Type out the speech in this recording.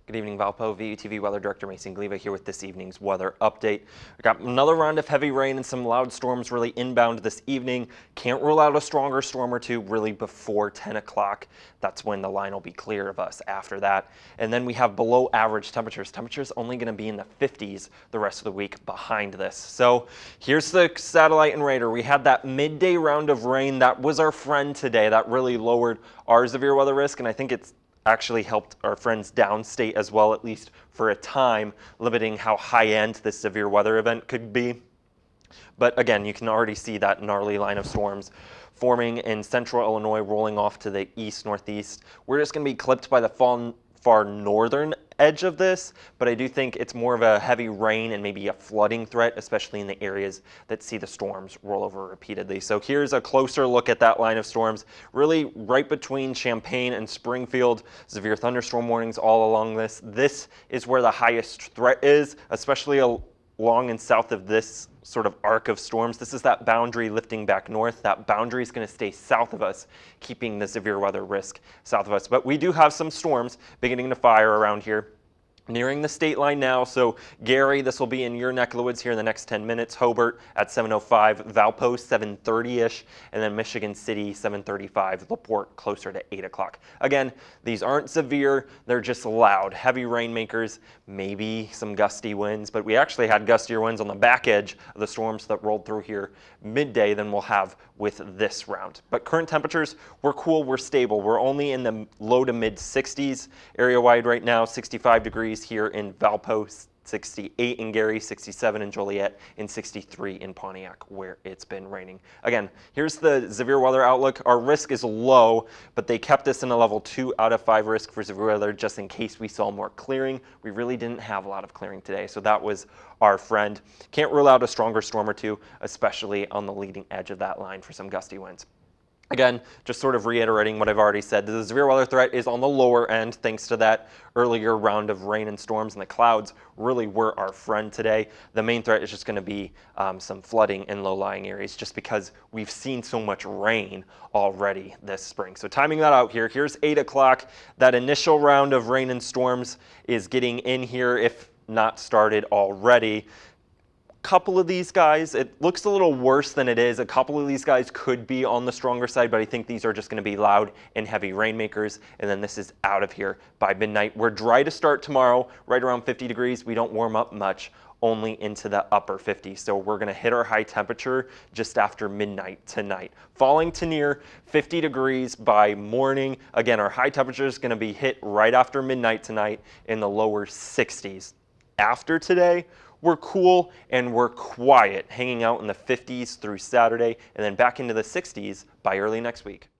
Good evening, Valpo. VUTV Weather Director Mason Gleva here with this evening's weather update. We got another round of heavy rain and some loud storms really inbound this evening. Can't rule out a stronger storm or two really before 10 o'clock. That's when the line will be clear of us after that. And then we have below average temperatures. Temperatures only going to be in the 50s the rest of the week behind this. So here's the satellite and radar. We had that midday round of rain. That was our friend today. That really lowered our severe weather risk, and I think it's actually helped our friends downstate as well, at least for a time, limiting how high-end this severe weather event could be. But again, you can already see that gnarly line of storms forming in central Illinois, rolling off to the east-northeast. We're just going to be clipped by the far northern edge of this, but I do think it's more of a heavy rain and maybe a flooding threat, especially in the areas that see the storms roll over repeatedly. So here's a closer look at that line of storms, really right between Champaign and Springfield. Severe thunderstorm warnings all along this. This is where the highest threat is, especially along and south of this sort of arc of storms. This is that boundary lifting back north. That boundary is going to stay south of us, keeping the severe weather risk south of us. But we do have some storms beginning to fire around here, nearing the state line now. So Gary, this will be in your neck of the woods here in the next 10 minutes. Hobart at 7:05, Valpo 7:30-ish, and then Michigan City 7:35, LaPorte closer to 8 o'clock. Again, these aren't severe, they're just loud. Heavy rainmakers, maybe some gusty winds, but we actually had gustier winds on the back edge of the storms that rolled through here midday than we'll have with this round. But current temperatures, we're cool, we're stable. We're only in the low to mid 60s area-wide right now, 65 degrees here in Valpo, 68 in Gary, 67 in Joliet, and 63 in Pontiac, where it's been raining. Again, here's the severe weather outlook. Our risk is low, but they kept us in a level 2 out of 5 risk for severe weather just in case we saw more clearing. We really didn't have a lot of clearing today, so that was our friend. Can't rule out a stronger storm or two, especially on the leading edge of that line for some gusty winds. Again, just sort of reiterating what I've already said, the severe weather threat is on the lower end thanks to that earlier round of rain and storms, and the clouds really were our friend today. The main threat is just going to be some flooding in low-lying areas just because we've seen so much rain already this spring. So timing that out here, here's 8 o'clock. That initial round of rain and storms is getting in here, if not started already. Couple of these guys, it looks a little worse than it is. A couple of these guys could be on the stronger side, but I think these are just going to be loud and heavy rainmakers, and then this is out of here by midnight. We're dry to start tomorrow, right around 50 degrees. We don't warm up much, only into the upper 50s. So we're going to hit our high temperature just after midnight tonight, falling to near 50 degrees by morning. Again, our high temperature is going to be hit right after midnight tonight in the lower 60s. After today, we're cool and we're quiet, hanging out in the 50s through Saturday, and then back into the 60s by early next week.